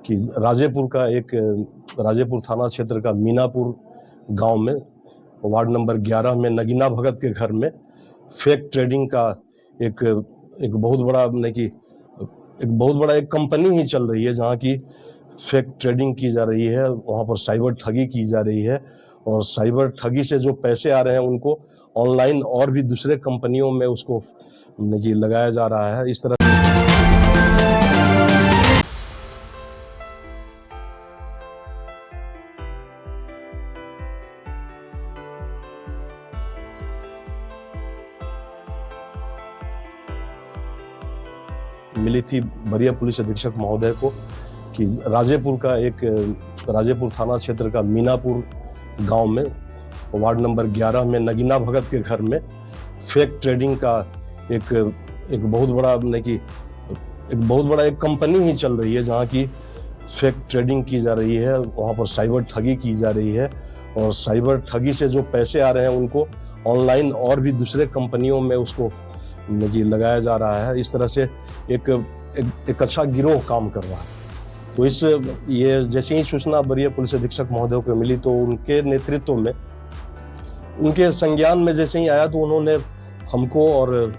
कि राजेपुर थाना क्षेत्र का मीनापुर गांव में वार्ड नंबर 11 में नगीना भगत के घर में फेक ट्रेडिंग का एक बहुत बड़ा एक कंपनी ही चल रही है, जहां की फेक ट्रेडिंग की जा रही है। वहां पर साइबर ठगी की जा रही है और साइबर ठगी से जो पैसे आ रहे हैं उनको ऑनलाइन और भी दूसरे कंपनियों में उसको लगाया जा रहा है। इस तरह मिली थी बरिया पुलिस अधीक्षक महोदय को कि राजेपुर थाना क्षेत्र का मीनापुर गांव में वार्ड नंबर 11 में नगीना भगत के घर में फेक ट्रेडिंग का एक बहुत बड़ा एक कंपनी ही चल रही है, जहां की फेक ट्रेडिंग की जा रही है। वहां पर साइबर ठगी की जा रही है और साइबर ठगी से जो पैसे आ रहे हैं उनको ऑनलाइन और भी दूसरे कंपनियों में उसको लगाया जा रहा है। इस तरह से एक अच्छा गिरोह काम कर रहा है। तो ये जैसे ही सूचना बरिया पुलिस अधीक्षक महोदय को मिली तो उनके नेतृत्व में, उनके संज्ञान में जैसे ही आया तो उन्होंने हमको और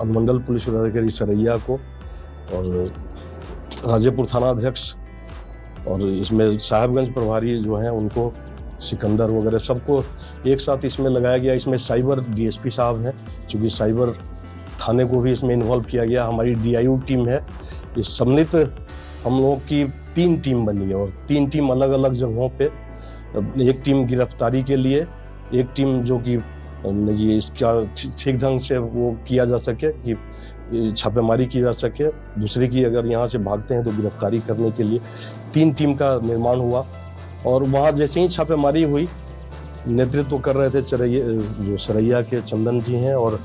अनुमंडल पुलिस पदाधिकारी सरैया को और राजेपुर थाना अध्यक्ष और इसमें साहेबगंज प्रभारी जो हैं उनको, सिकंदर वगैरह, सबको एक साथ इसमें लगाया गया। इसमें साइबर डीएसपी साहब हैं, क्योंकि साइबर थाने को भी इसमें इन्वॉल्व किया गया। हमारी डीआईयू टीम है। इस सम्मिलित हम लोगों की 3 टीम बनी है और 3 टीम अलग अलग जगहों पे, एक टीम गिरफ्तारी के लिए, एक टीम जो कि इसका ठीक ढंग से वो किया जा सके कि छापेमारी की जा सके, दूसरी की अगर यहाँ से भागते हैं तो गिरफ्तारी करने के लिए 3 टीम का निर्माण हुआ। और वहाँ जैसे ही छापेमारी हुई, नेतृत्व कर रहे थे जो सरैया के चंदन जी हैं और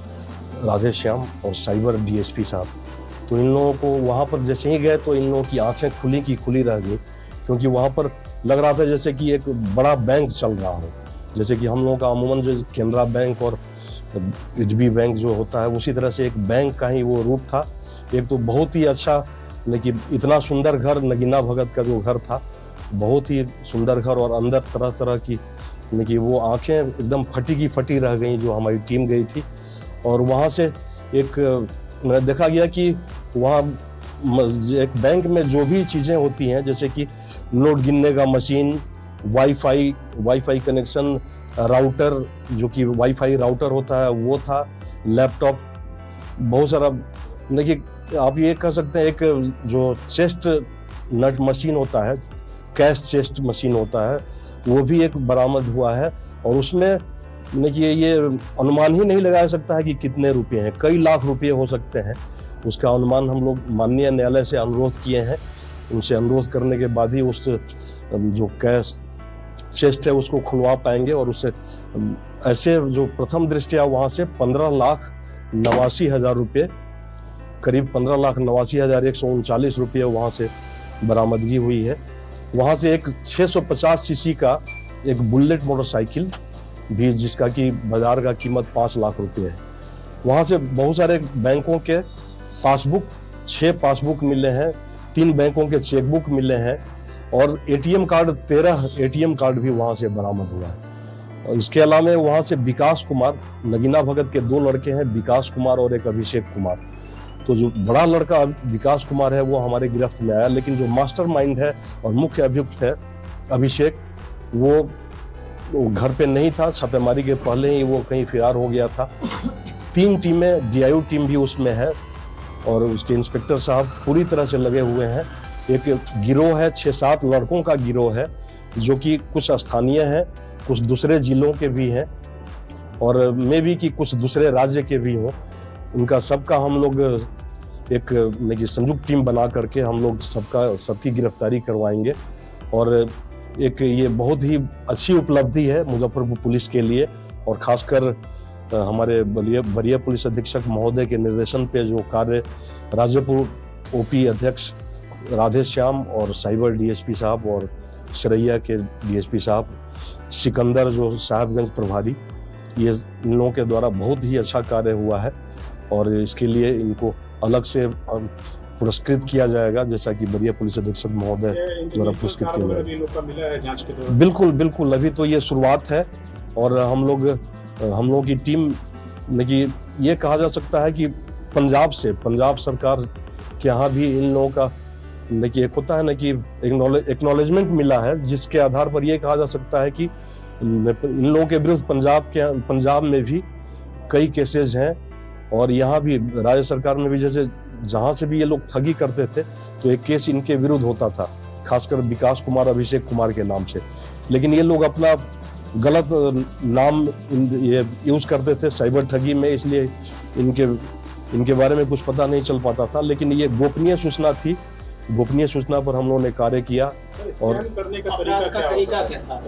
राधे श्याम और साइबर डीएसपी साहब। तो इन लोगों को वहाँ पर जैसे ही गए तो इन लोगों की आंखें खुली रह गई, क्योंकि वहाँ पर लग रहा था जैसे कि एक बड़ा बैंक चल रहा हो। जैसे कि हम लोगों का अमूमन जो केनरा बैंक और एचबी बैंक जो होता है, उसी तरह से एक बैंक का ही वो रूप था। एक तो बहुत ही अच्छा, लेकिन इतना सुंदर घर नगीना भगत का जो घर था, बहुत ही सुंदर घर, और अंदर तरह तरह की वो आंखें एकदम फटी रह गई जो हमारी टीम गई थी। और वहाँ से देखा गया कि वहाँ एक बैंक में जो भी चीज़ें होती हैं, जैसे कि नोट गिनने का मशीन, वाईफाई कनेक्शन, राउटर, जो कि वाईफाई राउटर होता है वो था, लैपटॉप, बहुत सारा, देखिए आप ये कह सकते हैं एक जो चेस्ट नट मशीन होता है, कैश चेस्ट मशीन होता है, वो भी एक बरामद हुआ है। और उसमें देखिए ये अनुमान ही नहीं लगाया सकता है कि कितने रुपए हैं, कई लाख रुपए हो सकते हैं। उसका अनुमान हम लोग माननीय न्यायालय से अनुरोध किए हैं। उनसे अनुरोध करने के बाद ही उस जो कैश चेस्ट है उसको खुलवा पाएंगे। और उससे ऐसे जो प्रथम दृष्टया वहाँ से 15,89,000 रुपये, करीब 15,89,139 रुपये वहाँ से बरामदगी हुई है। वहाँ से एक 650 सीसी का एक बुलेट मोटरसाइकिल भी, जिसका कि बाजार का कीमत 5 लाख रुपए है। वहाँ से बहुत सारे बैंकों के पासबुक, 6 पासबुक मिले हैं, 3 बैंकों के चेकबुक मिले हैं और एटीएम कार्ड, 13 एटीएम कार्ड भी वहाँ से बरामद हुआ है। और इसके अलावा वहाँ से विकास कुमार, नगीना भगत के 2 लड़के हैं, विकास कुमार और एक अभिषेक कुमार। तो जो बड़ा लड़का विकास कुमार है वो हमारे गिरफ्त में आया, लेकिन जो मास्टरमाइंड है और मुख्य अभियुक्त है अभिषेक, वो घर पे नहीं था। छापेमारी के पहले ही वो कहीं फरार हो गया था। 3 टीमें, डीआईयू टीम भी उसमें है और उसके इंस्पेक्टर साहब पूरी तरह से लगे हुए हैं। एक गिरोह है, 6-7 लड़कों का गिरोह है, जो कि कुछ स्थानीय हैं, कुछ दूसरे जिलों के भी हैं और मे भी कि कुछ दूसरे राज्य के भी हों। उनका सबका हम लोग एक संयुक्त टीम बना करके हम लोग सबकी गिरफ्तारी करवाएंगे। और एक ये बहुत ही अच्छी उपलब्धि है मुजफ्फरपुर पुलिस के लिए, और खासकर हमारे बरिया पुलिस अधीक्षक महोदय के निर्देशन पे जो कार्य राजेपुर ओपी अध्यक्ष राधे श्याम और साइबर डीएसपी साहब और सरैया के डीएसपी साहब, सिकंदर जो साहेबगंज प्रभारी, ये इन लोगों के द्वारा बहुत ही अच्छा कार्य हुआ है। और इसके लिए इनको अलग से पुरस्कृत किया जाएगा, जैसा कि वरीय पुलिस अधीक्षक महोदय द्वारा पुरस्कृत किया जाएगा। बिल्कुल बिल्कुल, अभी तो ये शुरुआत है और हम लोगों की टीम कि ये कहा जा सकता है कि पंजाब सरकार के यहाँ भी इन लोगों का देखिए एक होता है ना कि एक्नॉलेजमेंट मिला है, जिसके आधार पर ये कहा जा सकता है कि इन लोगों के विरुद्ध पंजाब में भी कई केसेस हैं और यहाँ भी राज्य सरकार में भी, जैसे जहां से भी ये लोग ठगी करते थे तो एक केस इनके विरुद्ध होता था, खासकर विकास कुमार अभिषेक कुमार के नाम से। लेकिन ये लोग अपना गलत नाम ये यूज करते थे साइबर ठगी में, इसलिए इनके बारे में कुछ पता नहीं चल पाता था। लेकिन ये गोपनीय सूचना थी, गोपनीय सूचना पर हम लोगों ने कार्य किया और करने का तरीका क्या था?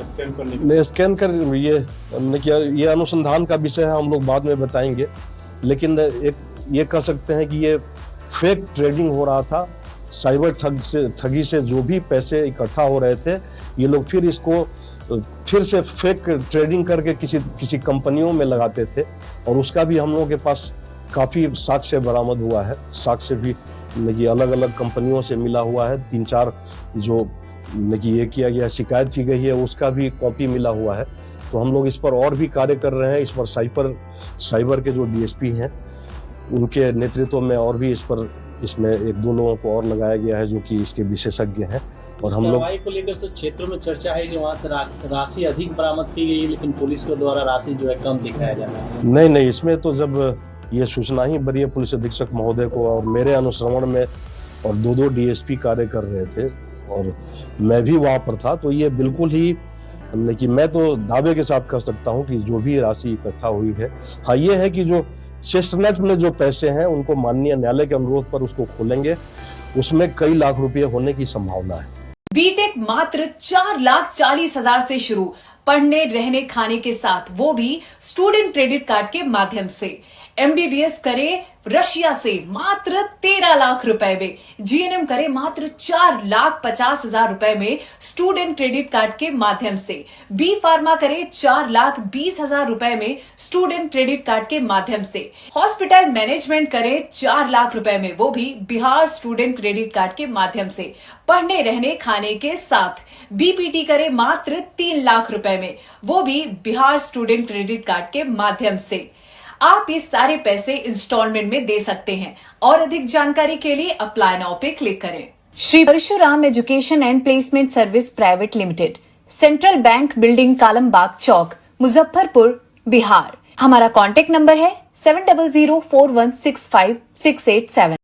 स्कैन कर ये अनुसंधान का विषय है, हम लोग बाद में बताएंगे। लेकिन एक ये कह सकते हैं कि ये फेक ट्रेडिंग हो रहा था, साइबर ठगी से जो भी पैसे इकट्ठा हो रहे थे, ये लोग फिर से फेक ट्रेडिंग करके किसी कंपनियों में लगाते थे और उसका भी हम लोगों के पास काफी साक्ष्य बरामद हुआ है। साक्ष्य भी अलग अलग कंपनियों से मिला हुआ है, 3-4 जो ये किया गया, शिकायत की गई है, उसका भी कॉपी मिला हुआ है। तो हम लोग इस पर और भी कार्य कर रहे हैं। इस पर साइबर के जो डीएसपी हैं उनके नेतृत्व में और भी इसमें 1-2 लोगों को और लगाया गया है जो कि इसके विशेषज्ञ हैं। और हम लोग को लेकर सर क्षेत्रों में चर्चा है कि वहाँ से राशि अधिक बरामद की गई, लेकिन पुलिस के द्वारा राशि जो है कम दिखाया जा रहा है। नहीं, इसमें तो जब ये सूचना ही वरीय पुलिस अधीक्षक महोदय को और मेरे अनुश्रवण में और 2 डीएसपी कार्य कर रहे थे और मैं भी वहां पर था, तो ये बिल्कुल ही कि मैं तो दावे के साथ कह सकता हूं कि जो भी राशि इकट्ठा हुई है, हाँ ये है कि जो चेस्टनट में जो पैसे हैं उनको माननीय न्यायालय के अनुरोध पर उसको खोलेंगे, उसमें कई लाख रुपए होने की संभावना है। बीटेक मात्र 4,40,000 से शुरू, पढ़ने रहने खाने के साथ, वो भी स्टूडेंट क्रेडिट कार्ड के माध्यम से। एमबीबीएस करे रशिया से मात्र 13 लाख रुपए में, जीएनएम करे मात्र 4,50,000 रुपए में स्टूडेंट क्रेडिट कार्ड के माध्यम से, बी फार्मा करे 4,20,000 रुपए में स्टूडेंट क्रेडिट कार्ड के माध्यम से, हॉस्पिटल मैनेजमेंट करे 4 लाख रुपए में, वो भी बिहार स्टूडेंट क्रेडिट कार्ड के माध्यम से, पढ़ने रहने खाने के साथ, बीपीटी करे मात्र 3 लाख रुपए में, वो भी बिहार स्टूडेंट क्रेडिट कार्ड के माध्यम से। आप ये सारे पैसे इंस्टॉलमेंट में दे सकते हैं और अधिक जानकारी के लिए अप्लाई नाउ पे क्लिक करें। Shri Parshuram education and placement service private limited, central bank building, Kalambagh Chowk, Muzaffarpur, Bihar. हमारा कॉन्टेक्ट नंबर है 7004165687।